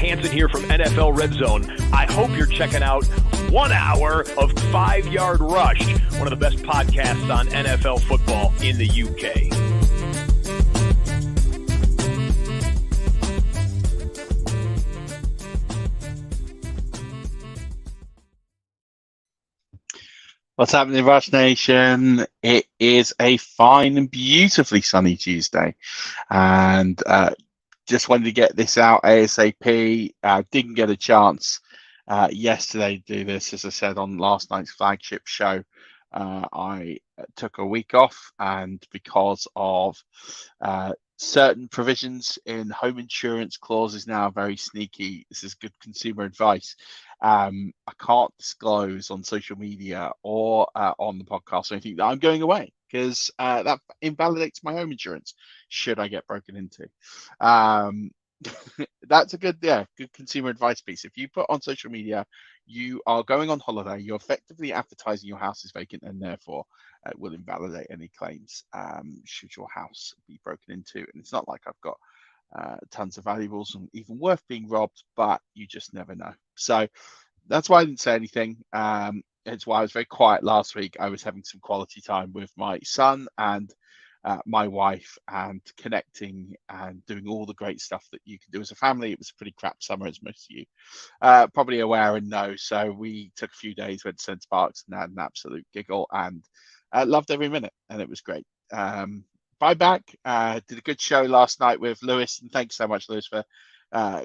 Hansen here from NFL Red Zone. I hope you're checking out 1 hour of 5-Yard Rush, one of the best podcasts on NFL football in the UK. What's happening, Rush Nation? It is a fine and beautifully sunny Tuesday, and just wanted to get this out ASAP. Didn't get a chance yesterday to do this, as I said on last night's flagship show. I took a week off, and because of certain provisions in home insurance clauses now very sneaky. This is good consumer advice. I can't disclose on social media or on the podcast or anything that I'm going away, because that invalidates my home insurance should I get broken into. That's a good consumer advice piece. If you put on social media you are going on holiday, you're effectively advertising your house is vacant, and therefore it will invalidate any claims should your house be broken into. And it's not like I've got tons of valuables and even worth being robbed, but you just never know. So that's why I didn't say anything. It's why I was very quiet last week. I was having some quality time with my son and my wife, and connecting and doing all the great stuff that you can do as a family. It was a pretty crap summer, as most of you probably aware and know. So we took a few days, went to Centre Parks and had an absolute giggle, and loved every minute, and it was great. Bye back. Did a good show last night with Lewis, and thanks so much, Lewis, for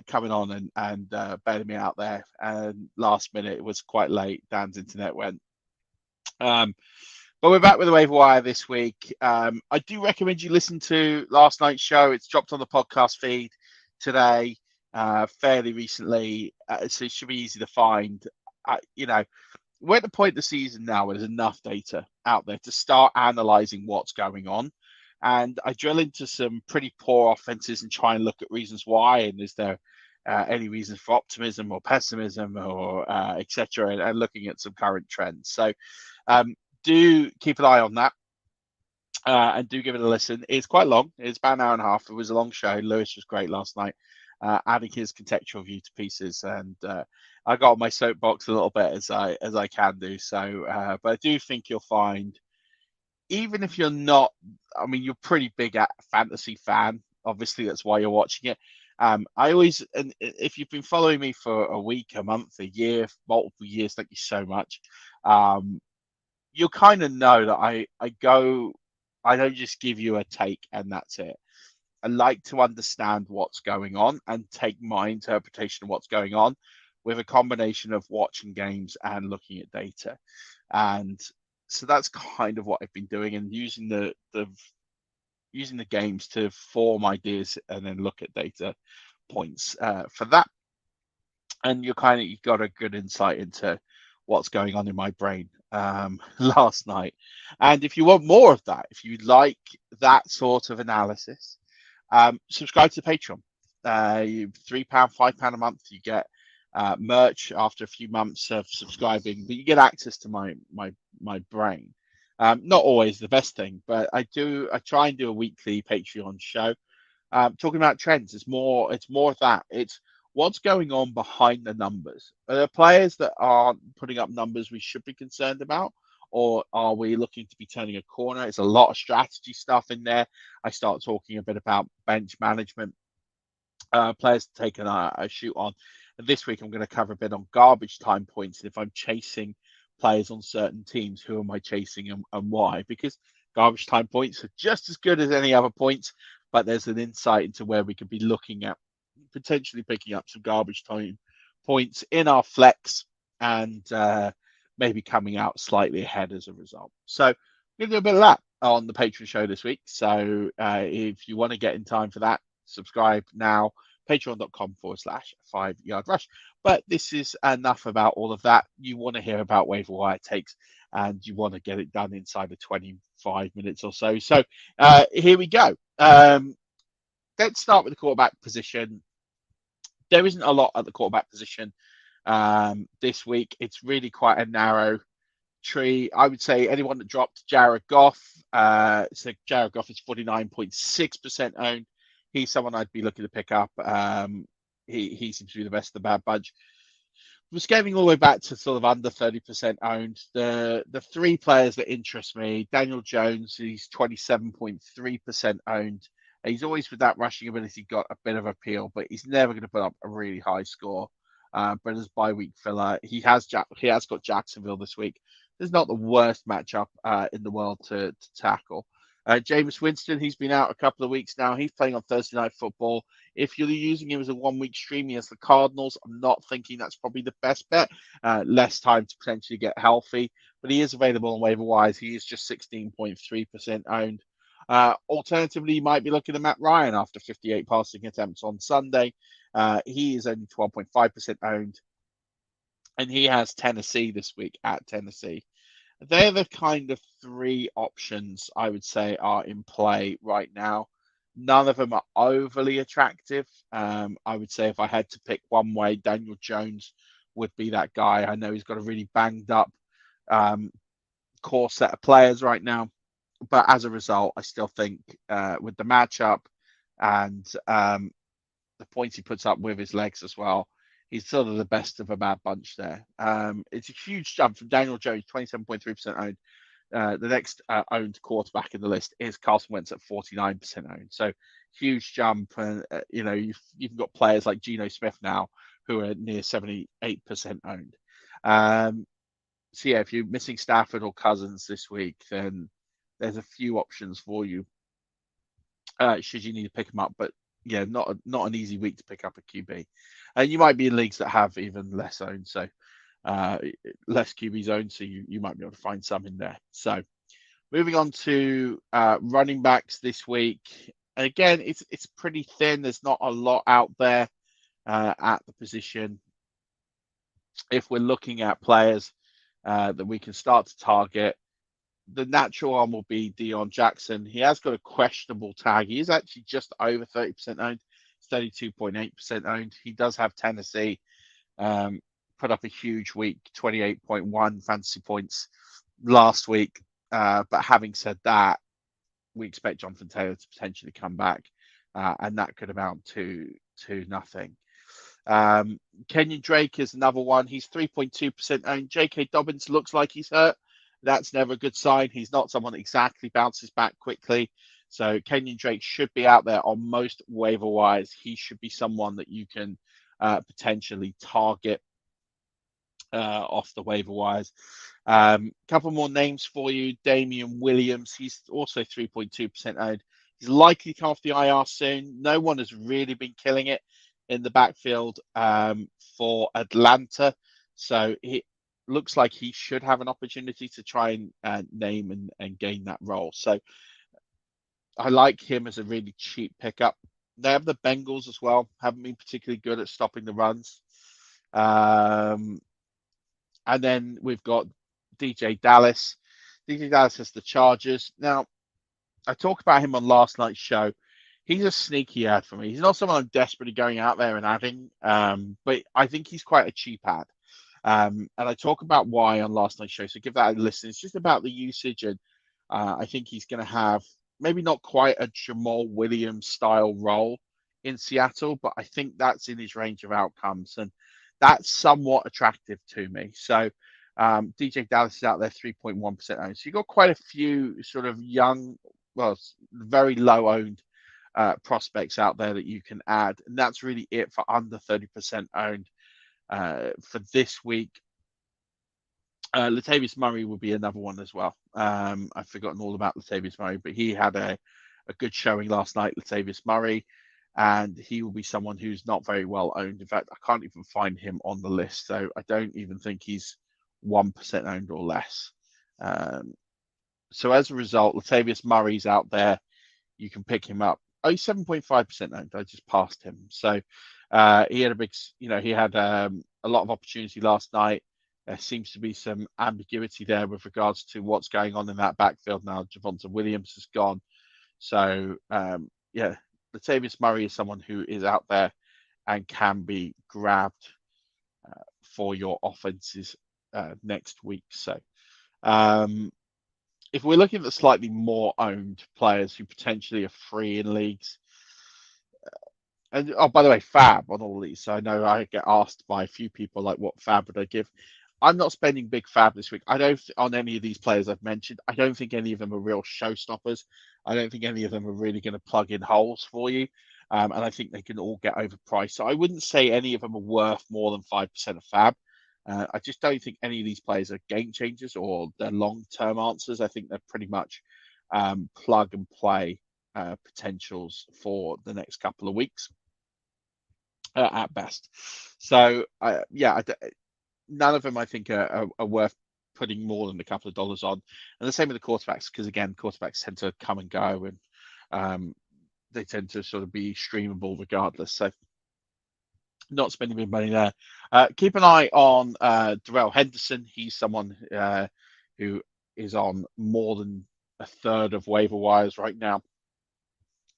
coming on and bailing me out there. And last minute, it was quite late. Dan's internet went. But we're back with the Waiver Wire this week. I do recommend you listen to last night's show. It's dropped on the podcast feed today, fairly recently, so it should be easy to find. We're at the point of the season now where there's enough data out there to start analysing what's going on. And I drill into some pretty poor offenses and try and look at reasons why, and is there any reasons for optimism or pessimism or etc., and looking at some current trends. So do keep an eye on that and do give it a listen. It's quite long. It's about an hour and a half. It was a long show. Lewis was great last night, adding his contextual view to pieces, and I got on my soapbox a little bit as I can do. So, but I do think you'll find, even if you're not, I mean, you're pretty big at fantasy fan. Obviously, that's why you're watching it. I always, and if you've been following me for a week, a month, a year, multiple years, thank you so much. You'll kind of know that I don't just give you a take and that's it. I like to understand what's going on and take my interpretation of what's going on with a combination of watching games and looking at data. And so that's kind of what I've been doing, and using the games to form ideas and then look at data points for that. And you've got a good insight into what's going on in my brain last night. And if you want more of that, if you like that sort of analysis, subscribe to Patreon. £3, £5 a month, you get merch after a few months of subscribing, but you get access to my brain. Not always the best thing, but I try and do a weekly Patreon show talking about trends. It's more of that. It's what's going on behind the numbers. Are there players that aren't putting up numbers we should be concerned about, or are we looking to be turning a corner? It's a lot of strategy stuff in there. I start talking a bit about bench management, players taking a shoot on. And this week I'm going to cover a bit on garbage time points, and if I'm chasing players on certain teams, who am I chasing and why? Because garbage time points are just as good as any other points, but there's an insight into where we could be looking at potentially picking up some garbage time points in our flex, and maybe coming out slightly ahead as a result. So we're going to do a bit of that on the Patreon show this week. So if you want to get in time for that, subscribe now, patreon.com/5-yard rush. But this is enough about all of that. You want to hear about waiver wire takes, and you want to get it done inside of 25 minutes or so. So here we go. Let's start with the quarterback position. There isn't a lot at the quarterback position this week. It's really quite a narrow tree. I would say anyone that dropped Jared Goff, so Jared Goff is 49.6% owned. He's someone I'd be looking to pick up. he seems to be the best of the bad bunch. We're scaling all the way back to sort of under 30% owned. The three players that interest me: Daniel Jones, he's 27.3% owned. He's always, with that rushing ability, got a bit of appeal, but he's never going to put up a really high score. But as bye week filler, he has got Jacksonville this week. There's not the worst matchup in the world to tackle. Jameis Winston, he's been out a couple of weeks now. He's playing on Thursday Night Football. If you're using him as a 1 week stream against the Cardinals, I'm not thinking that's probably the best bet. Less time to potentially get healthy, but he is available on waiver wise. He is just 16.3% owned. Alternatively, you might be looking at Matt Ryan after 58 passing attempts on Sunday. He is only 12.5% owned, and he has Tennessee this week at Tennessee. They're the kind of three options I would say are in play right now. None of them are overly attractive. I would say if I had to pick one way, Daniel Jones would be that guy. I know he's got a really banged up core set of players right now, but as a result, I still think with the matchup and the points he puts up with his legs as well, he's sort of the best of a bad bunch there. It's a huge jump from Daniel Jones, 27.3% owned. The next owned quarterback in the list is Carson Wentz at 49% owned. So huge jump. And, you've got players like Geno Smith now who are near 78% owned. So yeah, if you're missing Stafford or Cousins this week, then there's a few options for you should you need to pick them up. But yeah, not an easy week to pick up a QB. And you might be in leagues that have even less owned, so less QBs owned, so you might be able to find some in there. So moving on to running backs this week. And again, it's pretty thin. There's not a lot out there at the position. If we're looking at players that we can start to target, the natural one will be Deion Jackson. He has got a questionable tag. He is actually just over 30% owned. 32.8% owned. He does have Tennessee. Put up a huge week, 28.1 fantasy points last week. But having said that, we expect Jonathan Taylor to potentially come back, and that could amount to nothing. Kenyan Drake is another one. He's 3.2% owned. J.K. Dobbins looks like he's hurt. That's never a good sign. He's not someone that exactly bounces back quickly. So Kenyan Drake should be out there on most waiver wires. He should be someone that you can potentially target off the waiver wires. Couple more names for you. Damien Williams. He's also 3.2% owned. He's likely to come off the IR soon. No one has really been killing it in the backfield for Atlanta. So it looks like he should have an opportunity to try and name and gain that role. So I like him as a really cheap pickup. They have the Bengals as well. Haven't been particularly good at stopping the runs. And then we've got DJ Dallas. DJ Dallas has the Chargers. Now, I talked about him on last night's show. He's a sneaky ad for me. He's not someone I'm desperately going out there and adding, but I think he's quite a cheap ad. And I talk about why on last night's show, so give that a listen. It's just about the usage, and I think he's going to have maybe not quite a Jamal Williams style role in Seattle, but I think that's in his range of outcomes, and that's somewhat attractive to me. So DJ Dallas is out there 3.1% owned. So you've got quite a few sort of young, well, very low owned prospects out there that you can add, and that's really it for under 30% owned. For this week, Latavius Murray would be another one as well. I've forgotten all about Latavius Murray, but he had a good showing last night, Latavius Murray, and he will be someone who's not very well owned. In fact, I can't even find him on the list, so I don't even think he's 1% owned or less. So as a result, Latavius Murray's out there. You can pick him up. Oh, he's 7.5% owned. I just passed him. So he had he had a lot of opportunity last night. There seems to be some ambiguity there with regards to what's going on in that backfield now. Javonte Williams is gone. So, Latavius Murray is someone who is out there and can be grabbed for your offenses next week. So, if we're looking at slightly more owned players who potentially are free in leagues, And oh, by the way, fab on all these. So I know I get asked by a few people like, what fab would I give? I'm not spending big fab this week. I don't on any of these players I've mentioned. I don't think any of them are real showstoppers. I don't think any of them are really going to plug in holes for you. And I think they can all get overpriced. So I wouldn't say any of them are worth more than 5% of fab. I just don't think any of these players are game changers or they're long-term answers. I think they're pretty much plug and play potentials for the next couple of weeks at best. So yeah, none of them I think are worth putting more than a couple of dollars on. And the same with the quarterbacks, because again, quarterbacks tend to come and go, and they tend to sort of be streamable regardless. So not spending big money there. Keep an eye on Darrell Henderson. He's someone who is on more than a third of waiver wires right now.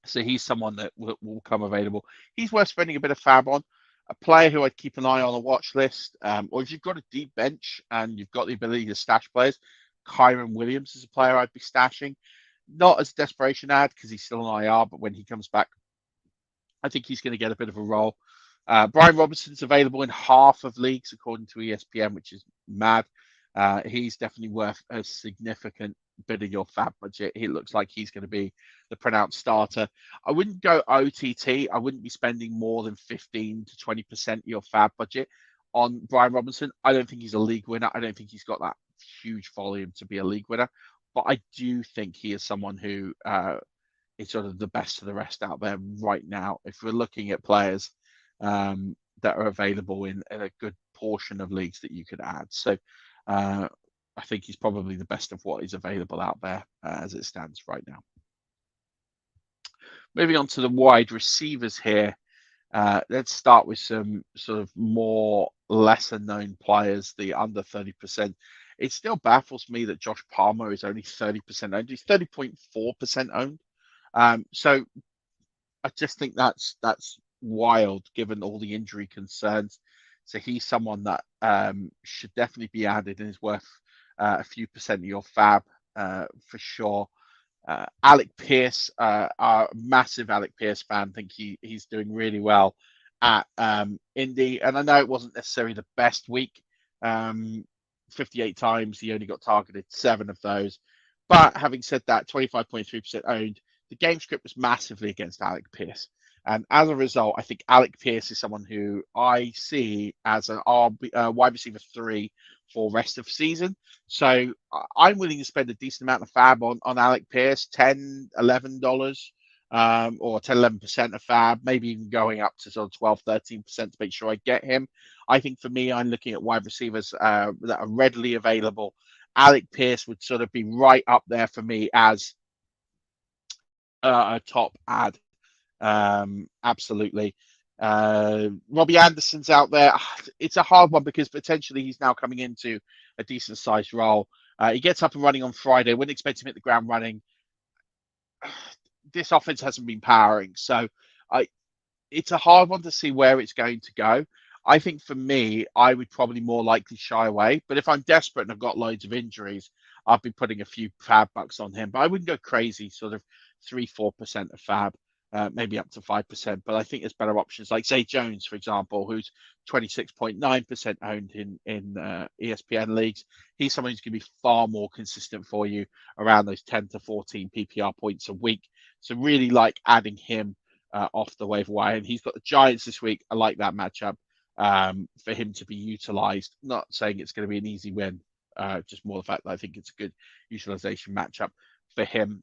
So he's someone that will come available. He's worth spending a bit of fab on. A player who I'd keep an eye on a watch list, or if you've got a deep bench and you've got the ability to stash players, Kyron Williams is a player I'd be stashing. Not as a desperation ad because he's still on IR, but when he comes back, I think he's going to get a bit of a role. Brian Robinson's available in half of leagues according to ESPN, which is mad. He's definitely worth a significant bit of your fab budget. It looks like he's going to be the pronounced starter. I wouldn't go OTT. I wouldn't be spending more than 15 to 20% of your fab budget on Brian Robinson. I don't think he's a league winner. I don't think he's got that huge volume to be a league winner, but I do think he is someone who is sort of the best of the rest out there right now. If we're looking at players that are available in a good portion of leagues that you could add. So I think he's probably the best of what is available out there as it stands right now. Moving on to the wide receivers here. Let's start with some sort of more lesser known players, the under 30%. It still baffles me that Josh Palmer is only 30% owned. He's 30.4% owned. So I just think that's wild given all the injury concerns. So he's someone that should definitely be added and is worth a few percent of your fab for sure. Alec Pierce, our massive Alec Pierce fan, think he's doing really well at Indy. And I know it wasn't necessarily the best week. 58 times, he only got targeted 7 of those. But having said that, 25.3% owned. The game script was massively against Alec Pierce. And as a result, I think Alec Pierce is someone who I see as an wide receiver 3 for rest of season. So I'm willing to spend a decent amount of fab on Alec Pierce, $10, $11, or 10, 11% of fab, maybe even going up to sort of 12, 13% to make sure I get him. I think for me, I'm looking at wide receivers that are readily available. Alec Pierce would sort of be right up there for me as a top ad. Absolutely. Robbie Anderson's out there. It's a hard one because potentially he's now coming into a decent sized role. He gets up and running on Friday. Wouldn't expect him to hit the ground running. This offense hasn't been powering, so it's a hard one to see where it's going to go. I think for me, I would probably more likely shy away. But if I'm desperate and I've got loads of injuries, I'll be putting a few fab bucks on him. But I wouldn't go crazy, sort of 3-4% of fab. Maybe up to 5%, but I think there's better options like Zay Jones, for example, who's 26.9% owned in ESPN leagues. He's someone who's going to be far more consistent for you around those 10 to 14 PPR points a week. So really like adding him off the waiver wire. And he's got the Giants this week. I like that matchup for him to be utilized. Not saying it's going to be an easy win, just more the fact that I think it's a good utilization matchup for him.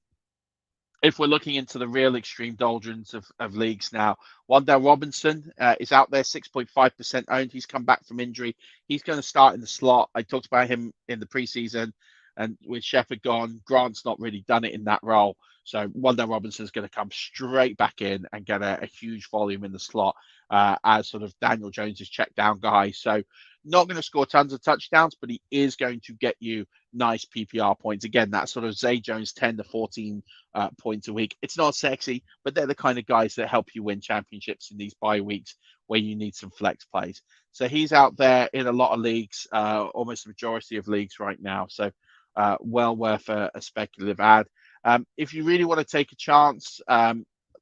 If we're looking into the real extreme doldrums of leagues now, Wan'Dale Robinson is out there, 6.5% owned. He's come back from injury. He's going to start in the slot. I talked about him in the preseason, and with Shepard gone, Grant's not really done it in that role. So Wan'Dale Robinson is going to come straight back in and get a huge volume in the slot as sort of Daniel Jones's check down guy. So not going to score tons of touchdowns, but he is going to get you nice PPR points. Again, that sort of Zay Jones 10 to 14 points a week. It's not sexy, but they're the kind of guys that help you win championships in these bye weeks where you need some flex plays. So he's out there in a lot of leagues, almost the majority of leagues right now. So well worth a speculative ad. If you really want to take a chance,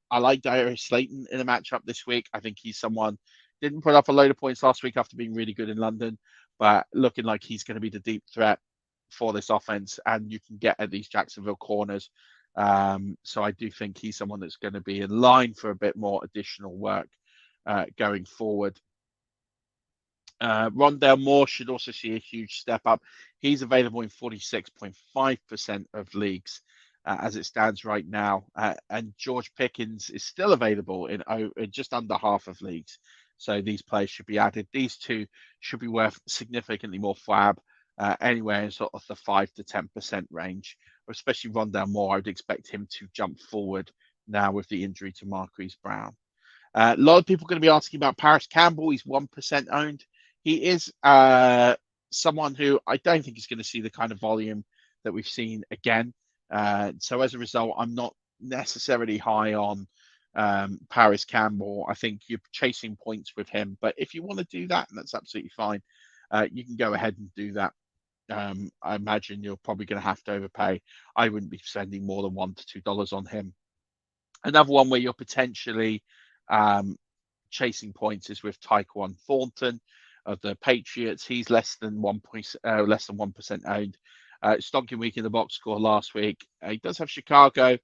I like Darius Slayton in a matchup this week. I think he's someone didn't put up a load of points last week after being really good in London, but looking like he's going to be the deep threat for this offense, and you can get at these Jacksonville corners. So I do think he's someone that's going to be in line for a bit more additional work going forward. Rondale Moore should also see a huge step up. He's available in 46.5% of leagues as it stands right now. And George Pickens is still available in just under half of leagues. So these players should be added. These two should be worth significantly more fab, anywhere in sort of the 5 to 10% range, especially Rondale Moore. I would expect him to jump forward now with the injury to Marquise Brown. A lot of people are going to be asking about Paris Campbell. He's 1% owned. He is someone who I don't think is going to see the kind of volume that we've seen again. So as a result, I'm not necessarily high on Paris Campbell. I think you're chasing points with him. But if you want to do that, and that's absolutely fine, you can go ahead and do that. I imagine you're probably going to have to overpay. I wouldn't be spending more than $1 to $2 on him. Another one where you're potentially chasing points is with Tyquan Thornton of the Patriots. He's less than 1% owned. Stonking week in the box score last week. He does have Chicago.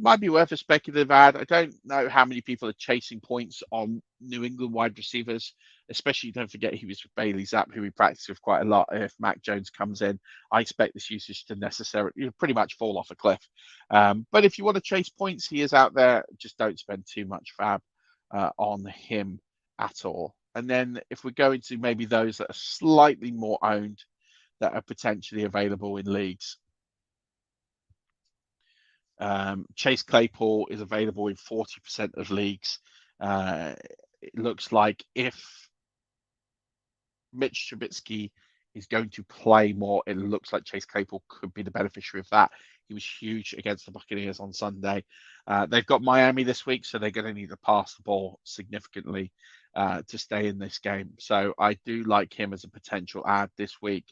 Might be worth a speculative ad. I don't know how many people are chasing points on New England wide receivers, especially don't forget he was with Bailey Zapp, who we practice with quite a lot. If Mac Jones comes in, I expect this usage to necessarily pretty much fall off a cliff. But if you want to chase points, he is out there. Just don't spend too much fab on him at all. And then if we go into maybe those that are slightly more owned that are potentially available in leagues, Chase Claypool is available in 40% of leagues. It looks like if Mitch Trubisky is going to play more, it looks like Chase Claypool could be the beneficiary of that. He was huge against the Buccaneers on Sunday. They've got Miami this week, so they're going to need to pass the ball significantly to stay in this game. So I do like him as a potential ad this week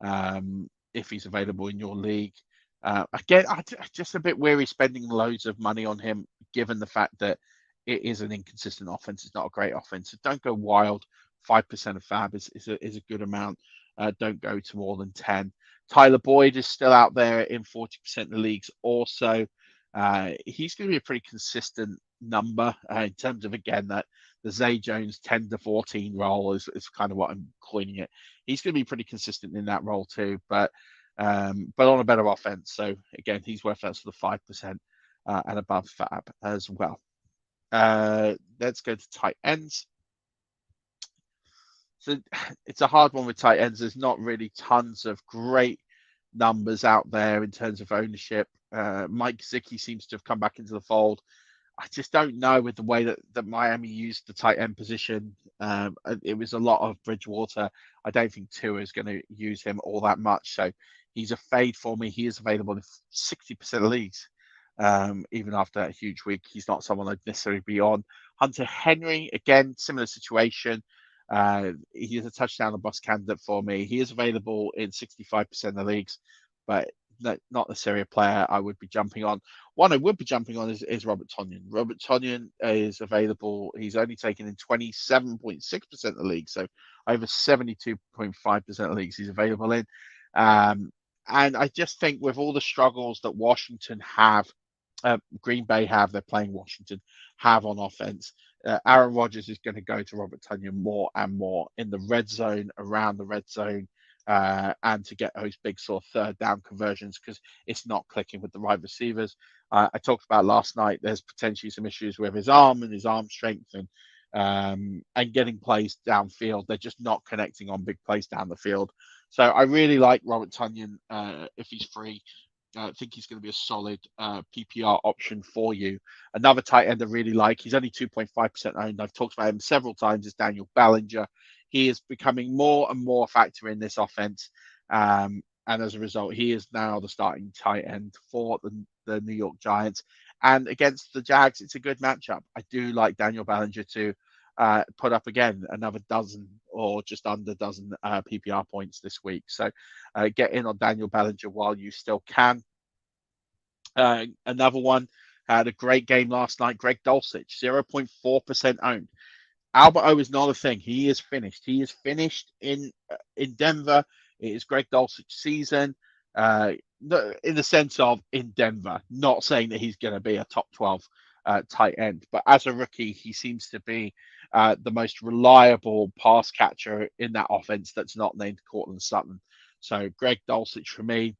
if he's available in your league. Again, I'm just a bit weary spending loads of money on him, given the fact that it is an inconsistent offense. It's not a great offense. So don't go wild. 5% of fab is a good amount. Don't go to more than 10. Tyler Boyd is still out there in 40% of the leagues also. He's going to be a pretty consistent number in terms of, again, that the Zay Jones 10 to 14 role is kind of what I'm coining it. He's going to be pretty consistent in that role too, but on a better offense. So again, he's worth that sort of 5% and above fab as well. Let's go to tight ends. So it's a hard one with tight ends. There's not really tons of great numbers out there in terms of ownership. Mike Gesicki seems to have come back into the fold. I just don't know with the way that Miami used the tight end position. It was a lot of Bridgewater. I don't think Tua is going to use him all that much. So he's a fade for me. He is available in 60% of leagues. Even after that huge week, he's not someone I'd necessarily be on. Hunter Henry, again, similar situation. He is a touchdown or bust candidate for me. He is available in 65% of the leagues, but not necessarily a player I would be jumping on. One I would be jumping on is Robert Tonyan. Robert Tonyan is available. He's only taken in 27.6% of the league, so over 72.5% of leagues he's available in. And I just think with all the struggles that Washington have, Green Bay have, they're playing Washington, have on offense, Aaron Rodgers is going to go to Robert Tonyan more and more in the red zone, around the red zone, and to get those big sort of third down conversions because it's not clicking with the right receivers. I talked about last night, there's potentially some issues with his arm and his arm strength and getting plays downfield. They're just not connecting on big plays down the field. So I really like Robert Tonyan if he's free. I think he's going to be a solid PPR option for you. Another tight end I really like, he's only 2.5% owned. I've talked about him several times, is Daniel Bellinger. He is becoming more and more a factor in this offense. And as a result, he is now the starting tight end for the New York Giants. And against the Jags, it's a good matchup. I do like Daniel Bellinger to put up again another dozen or just under a dozen PPR points this week. So get in on Daniel Bellinger while you still can. Another one had a great game last night. Greg Dulcich, 0.4% owned. Albert O is not a thing. He is finished. He is finished in Denver. It is Greg Dulcich's season. In the sense of in Denver, not saying that he's going to be a top 12 tight end, but as a rookie, he seems to be the most reliable pass catcher in that offense that's not named Cortland Sutton. So Greg Dulcich for me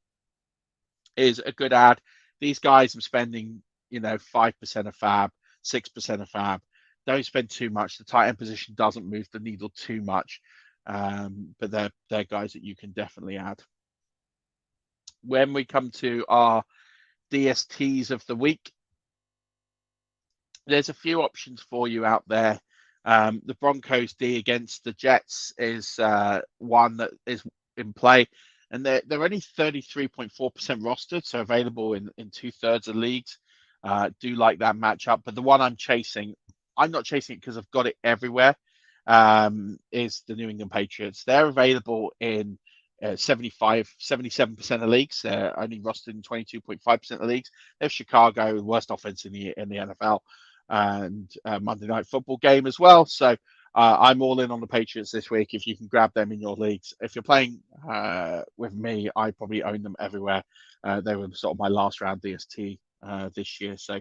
is a good ad. These guys I'm spending, 5% of fab, 6% of fab. Don't spend too much. The tight end position doesn't move the needle too much, but they're guys that you can definitely add. When we come to our DSTs of the week, there's a few options for you out there. The Broncos D against the Jets is one that is in play, and they're only 33.4% rostered, so available in 2/3 of leagues. Do like that matchup, but the one I'm chasing, I'm not chasing it because I've got it everywhere, is the New England Patriots. They're available in 77% of leagues. They're only rostered in 22.5% of leagues. They have Chicago, the worst offense in the NFL, and Monday Night Football game as well. So I'm all in on the Patriots this week. If you can grab them in your leagues, if you're playing with me, I probably own them everywhere. They were sort of my last round DST this year. So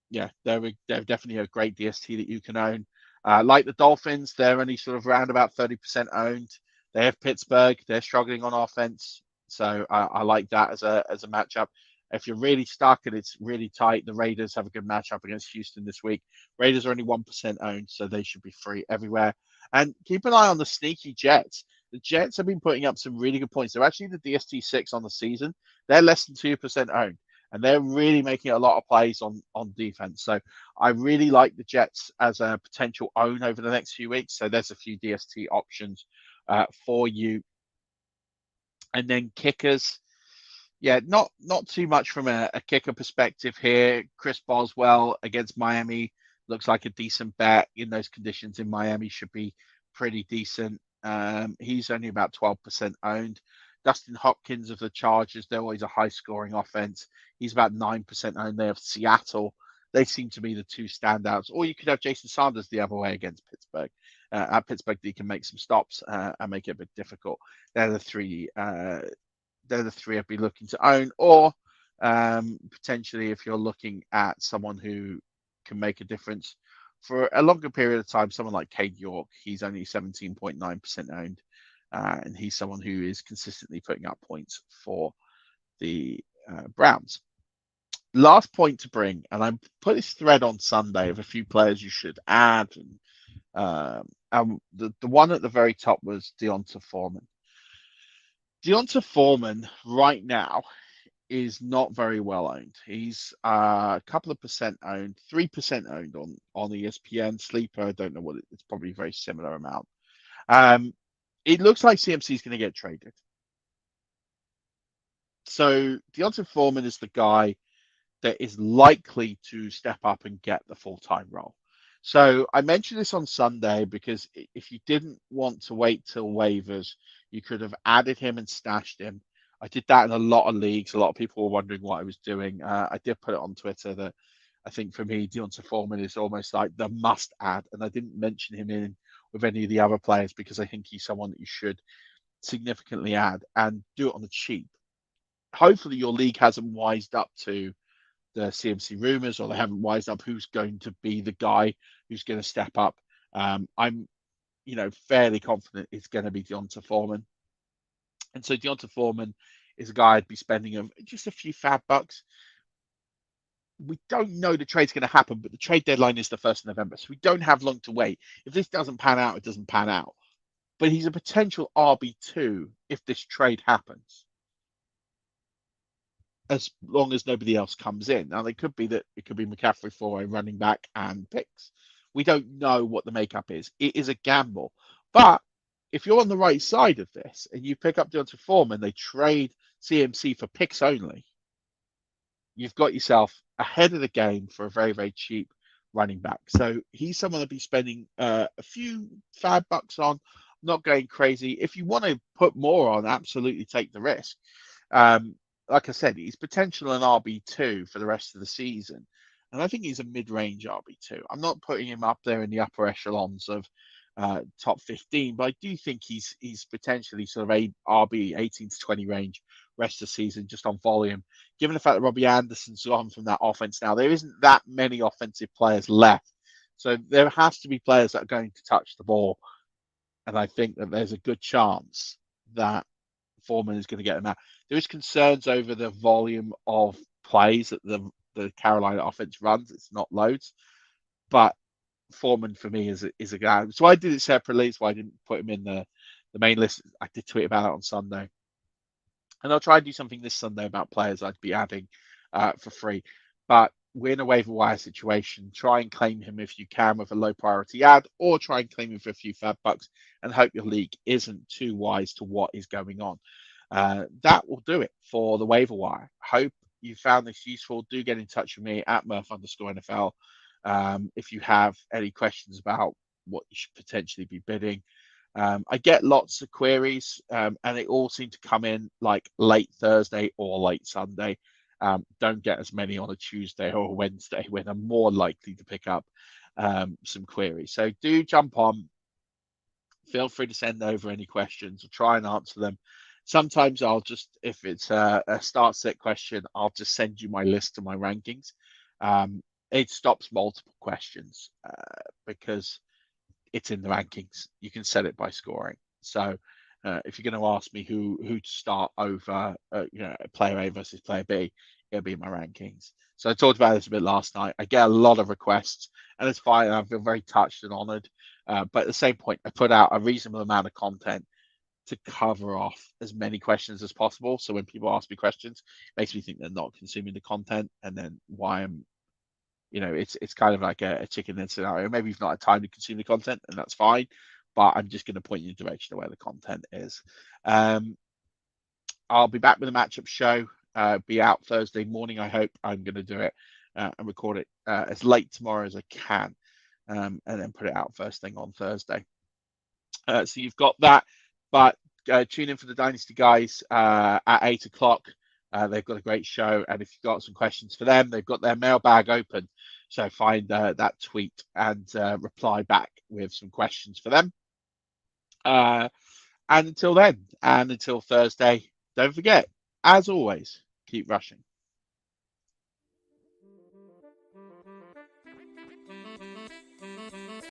yeah, they're definitely a great DST that you can own. Like the Dolphins, they're only sort of around about 30% owned. They have Pittsburgh. They're struggling on offense. So I like that as a matchup. If you're really stuck and it's really tight, the Raiders have a good matchup against Houston this week. Raiders are only 1% owned, so they should be free everywhere. And keep an eye on the sneaky Jets. The Jets have been putting up some really good points. They're actually the DST 6 on the season. They're less than 2% owned, and they're really making a lot of plays on defense. So I really like the Jets as a potential own over the next few weeks. So there's a few DST options for you. And then kickers. Yeah, not too much from a kicker perspective here. Chris Boswell against Miami looks like a decent bet in those conditions. In Miami should be pretty decent. He's only about 12% owned. Dustin Hopkins of the Chargers, they're always a high-scoring offense. He's about 9% owned. They have Seattle. They seem to be the two standouts. Or you could have Jason Sanders the other way against Pittsburgh. At Pittsburgh, they can make some stops and make it a bit difficult. They're the three I'd be looking to own, or potentially if you're looking at someone who can make a difference for a longer period of time, someone like Cade York. He's only 17.9% owned, and he's someone who is consistently putting up points for the Browns. Last point to bring, and I put this thread on Sunday of a few players you should add, and the one at the very top was Deonta Foreman. Deonta Foreman right now is not very well owned. He's a couple of percent owned, 3% owned on ESPN. Sleeper, I don't know what it's probably a very similar amount. It looks like CMC is going to get traded. So Deonta Foreman is the guy that is likely to step up and get the full-time role. So I mentioned this on Sunday because if you didn't want to wait till waivers, you could have added him and stashed him. I did that in a lot of leagues. A lot of people were wondering what I was doing. I did put it on Twitter that I think for me, Deonta Foreman is almost like the must add. And I didn't mention him in with any of the other players because I think he's someone that you should significantly add and do it on the cheap. Hopefully your league hasn't wised up to the CMC rumors, or they haven't wised up who's going to be the guy who's going to step up. I'm, fairly confident it's going to be Deonta Foreman. And so Deonta Foreman is a guy I'd be spending just a few fab bucks. We don't know the trade's going to happen, but the trade deadline is the 1st of November, so we don't have long to wait. If this doesn't pan out, it doesn't pan out. But he's a potential RB2 if this trade happens, as long as nobody else comes in. Now, it could be McCaffrey for a running back and picks. We don't know what the makeup is. It is a gamble. But if you're on the right side of this and you pick up Deonta Foreman, they trade CMC for picks only, you've got yourself ahead of the game for a very, very cheap running back. So he's someone I'd be spending a few fab bucks on, not going crazy. If you want to put more on, absolutely take the risk. like I said, he's potential an RB2 for the rest of the season. And I think he's a mid-range RB2. I'm not putting him up there in the upper echelons of top 15, but I do think he's potentially sort of a RB 18 to 20 range rest of the season just on volume. Given the fact that Robbie Anderson's gone from that offense now, there isn't that many offensive players left. So there has to be players that are going to touch the ball. And I think that there's a good chance that Foreman is going to get them out. There is concerns over the volume of plays that the Carolina offense runs. It's not loads, but Foreman for me is a guy. So I did it separately. So I didn't put him in the main list. I did tweet about it on Sunday, and I'll try and do something this Sunday about players I'd be adding for free. But we're in a waiver wire situation. Try and claim him if you can with a low priority ad, or try and claim him for a few fab bucks and hope your league isn't too wise to what is going on. That will do it for the waiver wire. Hope you found this useful. Do get in touch with me at Murph_NFL. If you have any questions about what you should potentially be bidding. I get lots of queries, and they all seem to come in like late Thursday or late Sunday. Don't get as many on a Tuesday or a Wednesday when I'm more likely to pick up some queries. So do jump on. Feel free to send over any questions. I'll try and answer them. Sometimes I'll just, if it's a start set question, I'll just send you my list of my rankings. It stops multiple questions because it's in the rankings. You can set it by scoring. So if you're going to ask me who to start over, player A versus player B, it'll be in my rankings. So I talked about this a bit last night. I get a lot of requests, and it's fine. I feel very touched and honoured. But at the same point, I put out a reasonable amount of content to cover off as many questions as possible. So when people ask me questions, it makes me think they're not consuming the content, and then why I'm, it's kind of like a chicken and scenario. Maybe you've not had time to consume the content, and that's fine. But I'm just going to point you in the direction of where the content is. I'll be back with a matchup show. Be out Thursday morning. I hope. I'm going to do it and record it as late tomorrow as I can, and then put it out first thing on Thursday. So you've got that. But tune in for the Dynasty guys at 8 o'clock. They've got a great show. And if you've got some questions for them, they've got their mailbag open. So find that tweet and reply back with some questions for them. And until then, and until Thursday, don't forget, as always, keep rushing.